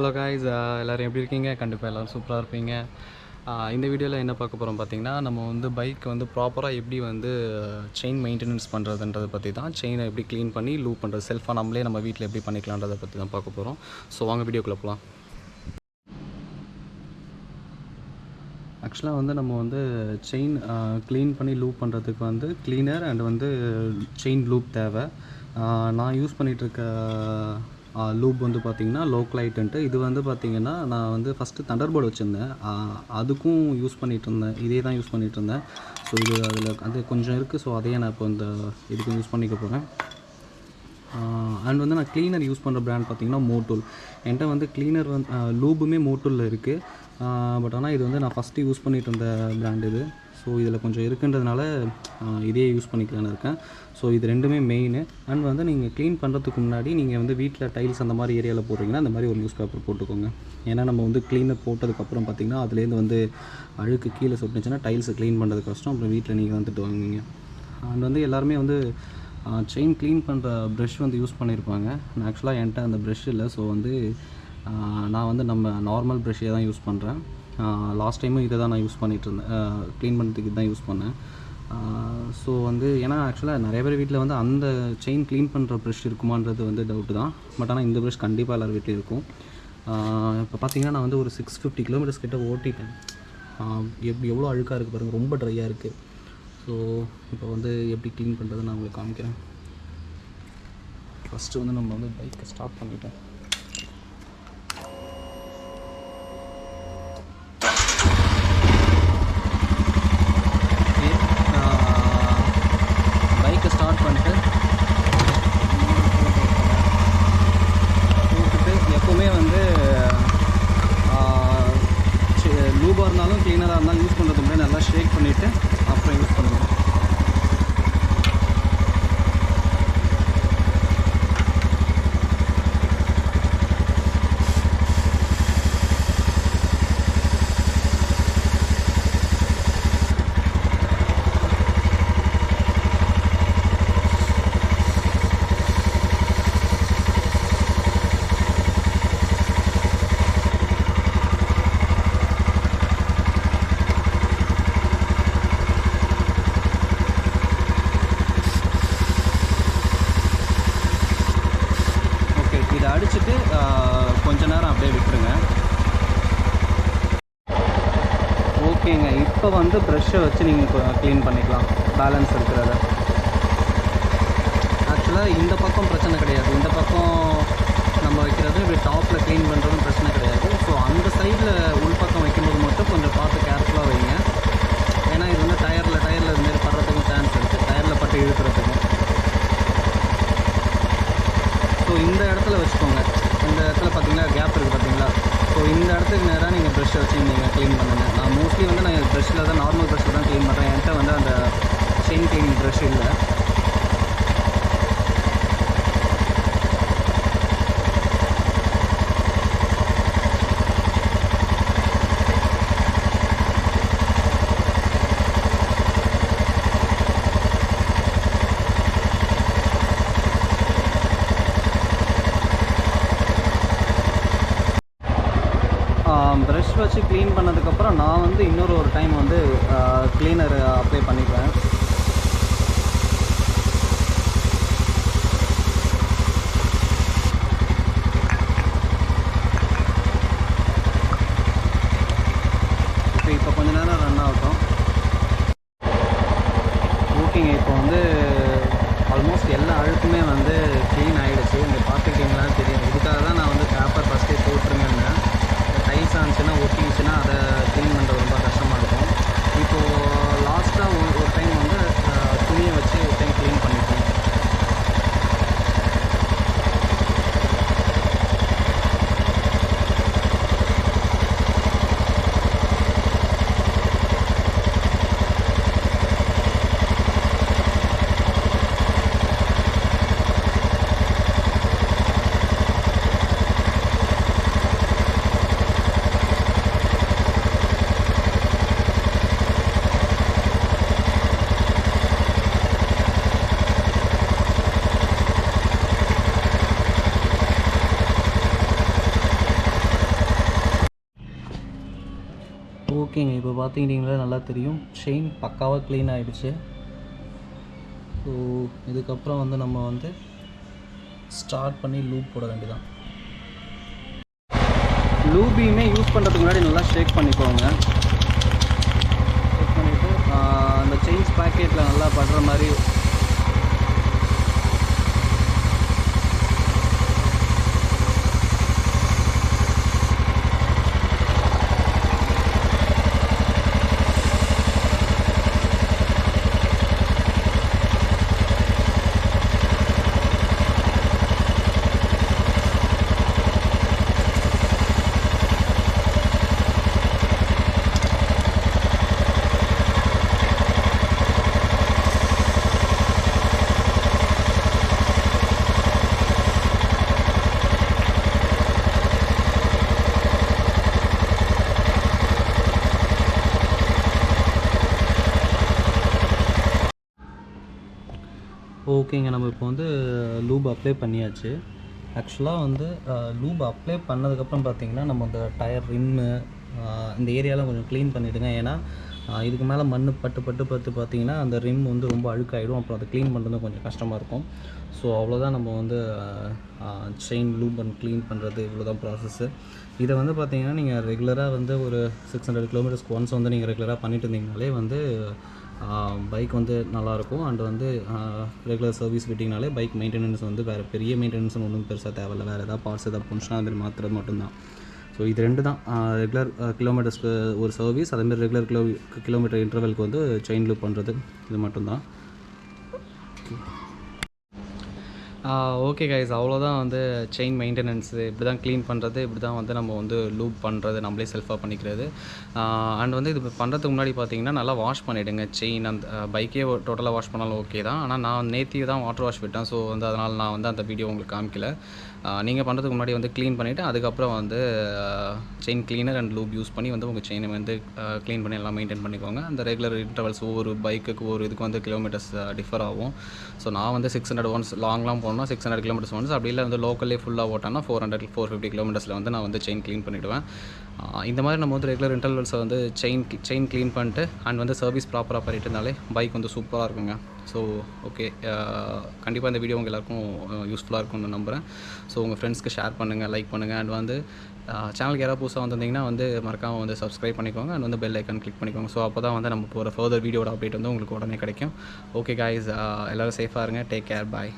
Hello guys, எல்லோரும் எப்படி இருக்கீங்க? கண்டிப்பாக எல்லோரும் சூப்பராக இருப்பீங்க. இந்த வீடியோவில் என்ன பார்க்க போகிறோம் பார்த்தீங்கன்னா, நம்ம வந்து பைக் வந்து ப்ராப்பராக எப்படி வந்து செயின் மெயின்டெனன்ஸ் பண்ணுறதுன்றதை பற்றி தான். செயினை எப்படி க்ளீன் பண்ணி லூப் பண்ணுறது, செல்ஃபாக நம்மளே நம்ம வீட்டில் எப்படி பண்ணிக்கலான்றதை பற்றி தான் பார்க்க போகிறோம். ஸோ வாங்க வீடியோக்குள்ளே போகலாம். ஆக்சுவலாக வந்து நம்ம வந்து செயின் க்ளீன் பண்ணி லூப் பண்ணுறதுக்கு வந்து க்ளீனர் அண்ட் வந்து செயின் லூப் தேவை. நான் யூஸ் பண்ணிகிட்ருக்க லூப் வந்து பார்த்திங்கன்னா லோக்கலைட்டுன்ட்டு. இது வந்து பார்த்திங்கன்னா நான் வந்து ஃபஸ்ட்டு தண்டர்போர்டு வச்சுருந்தேன், அதுக்கும் யூஸ் பண்ணிகிட்ருந்தேன், இதே தான் யூஸ் பண்ணிகிட்ருந்தேன். ஸோ இது அதில் அது கொஞ்சம் இருக்குது. ஸோ அதையே நான் இப்போ இந்த இதுக்கு யூஸ் பண்ணிக்க போகிறேன். அண்ட் வந்து நான் க்ளீனர் யூஸ் பண்ணுற ப்ராண்ட் பார்த்திங்கன்னா மோட்டூல். என்கிட்ட வந்து க்ளீனர் வந்து லூபுமே மோட்டூலில் இருக்குது. பட் ஆனால் இது வந்து நான் ஃபஸ்ட்டு யூஸ் பண்ணிகிட்டு இருந்த ப்ராண்ட் இது. ஸோ இதில் கொஞ்சம் இருக்குன்றதுனால இதே யூஸ் பண்ணிக்கலான்னு இருக்கேன். ஸோ இது ரெண்டுமே மெயின். அண்ட் வந்து நீங்கள் க்ளீன் பண்ணுறதுக்கு முன்னாடி நீங்கள் வந்து வீட்டில் டைல்ஸ் அந்த மாதிரி ஏரியாவில் போடுறீங்கன்னா அந்த மாதிரி ஒரு நியூஸ் பேப்பர் போட்டுக்கோங்க. ஏன்னா நம்ம வந்து க்ளீனர் போட்டதுக்கப்புறம் பார்த்திங்கன்னா அதுலேருந்து வந்து அழுக்கு கீழே சொட்டுச்சுன்னா டைல்ஸை க்ளீன் பண்ணுறது கஷ்டம். அப்புறம் வீட்டில் நீங்கள் தான் திட்டு வாங்குவீங்க. அண்ட் வந்து எல்லாருமே வந்து செயின் க்ளீன் பண்ணுற ப்ரஷ் வந்து யூஸ் பண்ணியிருப்பாங்க. நான் ஆக்சுவலாக என்கிட்ட அந்த ப்ரஷ் இல்லை. ஸோ வந்து நான் வந்து நம்ம நார்மல் ப்ரஷ்ஷே தான் யூஸ் பண்ணுறேன். லாஸ்ட் டைமும் இதை தான் நான் யூஸ் பண்ணிகிட்ருந்தேன். க்ளீன் பண்ணுறதுக்கு தான் யூஸ் பண்ணேன். ஸோ வந்து ஏன்னா ஆக்சுவலாக நிறைய பேர் வீட்டில் வந்து அந்த செயின் க்ளீன் பண்ணுற ப்ரஷ் இருக்குமான்றது வந்து டவுட்டு தான். பட் ஆனால் இந்த ப்ரஷ் கண்டிப்பாக எல்லார் வீட்லையும் இருக்கும். இப்போ பார்த்திங்கன்னா நான் வந்து ஒரு 650 கிலோமீட்டர்ஸ் கிட்ட ஓட்டிட்டேன். எவ்வளோ அழுக்காக இருக்குது பாருங்கள், ரொம்ப ட்ரையாக இருக்குது. ஸோ இப்போ வந்து எப்படி க்ளீன் பண்ணுறது நான் உங்களுக்கு காமிக்கிறேன். ஃபஸ்ட்டு வந்து நம்ம வந்து பைக்கை ஸ்டார்ட் பண்ணிட்டேன். ஸ்டார்ட் பண்ணிட்டு எப்போவுமே வந்து லூபாக இருந்தாலும் க்ளீனராக இருந்தாலும் யூஸ் பண்ணுறதுக்கு முன்னாடி நல்லா ஷேக் பண்ணிவிட்டு அப்புறம் யூஸ் பண்ணுவேன். அடிச்சுட்டு கொஞ்ச நேரம் அப்படியே விட்டுருங்க. ஓகேங்க, இப்போ வந்து ப்ரஷ்ஷை வச்சு நீங்கள் க்ளீன் பண்ணிக்கலாம் பேலன்ஸ் இருக்கிறத. ஆக்சுவலாக இந்த பக்கம் பிரச்சனை கிடையாது, இந்த பக்கம் நம்ம வைக்கிறது இப்படி டாப்பில் க்ளீன் பண்ணுறதும் பிரச்சனை கிடையாது. ஸோ அந்த சைடில் உள்பக்கம் வைக்கும்போது மட்டும் கொஞ்சம் பார்த்து கேர்ஃபுல்லாக வைங்க. ஏன்னா இது வந்து டயரில் இதுமாரி படுறதுக்கும் சான்ஸ் இருக்குது, டயரில் பட்டு இழுக்கிறதுக்கும். ஸோ இந்த இடத்துல வச்சுக்கோங்க. இந்த இடத்துல பார்த்தீங்களா கேப் இருக்குது பார்த்தீங்களா? ஸோ இந்த இடத்துக்கு நேராக நீங்கள் ப்ரஷ்ஷை வச்சு நீங்கள் க்ளீன் பண்ணுங்கள். நான் மோஸ்ட்லி வந்து நான் ப்ரஷ்ஷில் தான், நார்மல் ப்ரஷ்ஷில் தான் க்ளீன் பண்ணுறேன். என்கிட்ட வந்து அந்த செயின் க்ளீனிங் ப்ரஷ் இல்லை. ப்ரஷ் வச்சு க்ளீன் பண்ணதுக்கப்புறம் நான் வந்து இன்னொரு டைம் வந்து க்ளீனர் அப்ளை பண்ணிக்குவேன். இப்போ கொஞ்ச நேரம் ரன் ஆகட்டும். ஓகேங்க, இப்போ வந்து ஆல்மோஸ்ட் எல்லா அழுக்குமே வந்து க்ளீன் ஆகிடுச்சு. இங்கே பார்த்துக்கிட்டிங்களான்னு தெரியும். இதுக்காக தான் நான் வந்து பேப்பர் ஃபஸ்ட்டே போட்டுருங்கன்னு. டைல்ஸ் ஆனிச்சுன்னா ஒட்டிச்சுன்னா அதை க்ளீன் பண்ணுறது ரொம்ப கஷ்டமாக இருக்கும். இப்போது லாஸ்ட்டாக ஒரு டைம் வந்து ஓகேங்க, இப்போ பார்த்துக்கிட்டிங்களா நல்லா தெரியும், செயின் பக்காவாக க்ளீன் ஆகிடுச்சு. ஸோ இதுக்கப்புறம் வந்து நம்ம வந்து ஸ்டார்ட் பண்ணி லூப் போட வேண்டியதான். லூபியுமே யூஸ் பண்ணுறதுக்கு முன்னாடி நல்லா ஷேக் பண்ணிக்கோங்க. ஷேக் பண்ணிவிட்டு அந்த செயின்ஸ் பேக்கெட்டில் நல்லா படுற மாதிரி ஓகேங்க. நம்ம இப்போ வந்து லூப் அப்ளை பண்ணியாச்சு. ஆக்சுவலாக வந்து லூப் அப்ளை பண்ணதுக்கப்புறம் பார்த்திங்கன்னா நம்ம அந்த டயர் ரிம்மு இந்த ஏரியாலாம் கொஞ்சம் க்ளீன் பண்ணிவிடுங்க. ஏன்னா இதுக்கு மேலே மண் பட்டு பார்த்திங்கன்னா அந்த ரிம் வந்து ரொம்ப அழுக்காயிடும். அப்புறம் அதை க்ளீன் பண்ணுறது கொஞ்சம் கஷ்டமாக இருக்கும். ஸோ அவ்வளோதான், நம்ம வந்து செயின் லூப் அண்ட் க்ளீன் பண்ணுறது இவ்வளோ தான் ப்ராசஸ்ஸு. இதை வந்து பார்த்திங்கன்னா நீங்கள் ரெகுலராக வந்து ஒரு 600 கிலோமீட்டர்ஸ்க்கு ஒன்ஸ் வந்து நீங்கள் ரெகுலராக பண்ணிட்டு இருந்தீங்கனாலே வந்து பைக் வந்து நல்லாயிருக்கும். அண்ட் வந்து ரெகுலர் சர்வீஸ் விட்டிங்கனாலே பைக் மெயின்டெனன்ஸ் வந்து வேறு பெரிய மெயின்டெனன்ஸ் ஒன்றும் பெருசாக தேவையில்லை. வேறு ஏதாவது பார்ட்ஸ் ஏதாவது புண்ணுச்சுனா அது மாதிரி மாற்றுறது மட்டும்தான். ஸோ இது 2 தான். ரெகுலர் கிலோமீட்டர்ஸ்க்கு ஒரு சர்வீஸ், அதேமாதிரி ரெகுலர் கிலோமீட்டர் இன்டர்வலுக்கு வந்து செயின் லூப் பண்ணுறது, இது மட்டும்தான். ஓகே கைஸ், அவ்வளோதான் வந்து செயின் மெயின்டெனன்ஸு. இப்படி தான் க்ளீன் பண்ணுறது, இப்படி தான் வந்து நம்ம வந்து லூப் பண்ணுறது, நம்மளே செல்ஃபாக பண்ணிக்கிறது. அண்ட் வந்து இது பண்ணுறதுக்கு முன்னாடி பார்த்தீங்கன்னா நல்லா வாஷ் பண்ணிவிடுங்க. செயின் அந்த பைக்கே டோட்டலாக வாஷ் பண்ணாலும் ஓகே தான். ஆனால் நான் நேற்று தான் வாட்டர் வாஷ் விட்டேன். ஸோ வந்து அதனால் நான் வந்து அந்த வீடியோ உங்களுக்கு காமிக்கல. நீங்கள் பண்ணுறதுக்கு முன்னாடி வந்து க்ளீன் பண்ணிவிட்டு அதுக்கப்புறம் வந்து chain cleaner and loop use பண்ணி வந்து உங்கள் செயினை வந்து க்ளீன் பண்ணி எல்லாம் மெயின்டைன் பண்ணிக்கோங்க. அந்த ரெகுலர் இன்டர்வல்ஸ் ஒவ்வொரு பைக்குக்கு ஒரு இதுக்கு வந்து கிலோமீட்டர்ஸ் டிஃபர் ஆகும். ஸோ நான் வந்து 600 ஒன்ஸ் லாங்லாம் போனோம்னா 600 கிலோமீட்டர்ஸ் ஒன்ஸ், அப்படி இல்லை வந்து லோக்கல்லே ஃபுல்லாக ஓட்டானா 450 கிலோமீட்டர்ஸில் வந்து நான் வந்து செயின் க்ளீன் பண்ணிவிடுவேன். இந்த மாதிரி நம்ம வந்து ரெகுலர் இன்டர்வல்ஸை வந்து செயின் க்ளீன் பண்ணிட்டு அண்ட் வந்து சர்வீஸ் ப்ராப்பராக பண்ணிட்டு இருந்தாலே பைக் வந்து சூப்பராக இருக்குங்க. ஸோ ஓகே, கண்டிப்பாக இந்த வீடியோ உங்கள் எல்லாருக்கும் யூஸ்ஃபுல்லாக இருக்கும்னு நம்புகிறேன். ஸோ உங்கள் ஃப்ரெண்ட்ஸ்க்கு ஷேர் பண்ணுங்கள், லைக் பண்ணுங்கள். அண்ட் வந்து சேனலுக்கு யாராவது புதுசாக வந்திருந்தீங்கன்னா வந்து மறக்காமல் வந்து சப்ஸ்கிரைப் பண்ணிக்கோங்க. அண்ட் வந்து பெல் ஐக்கான் கிளிக் பண்ணிக்கோங்க. ஸோ அப்போ தான் வந்து நம்ம போகிற ஃபர்தர் வீடியோட அப்டேட் வந்து உங்களுக்கு உடனே கிடைக்கும். ஓகே காய்ஸ், எல்லோரும் சேஃபாக இருங்க. டேக் கேர், பாய்.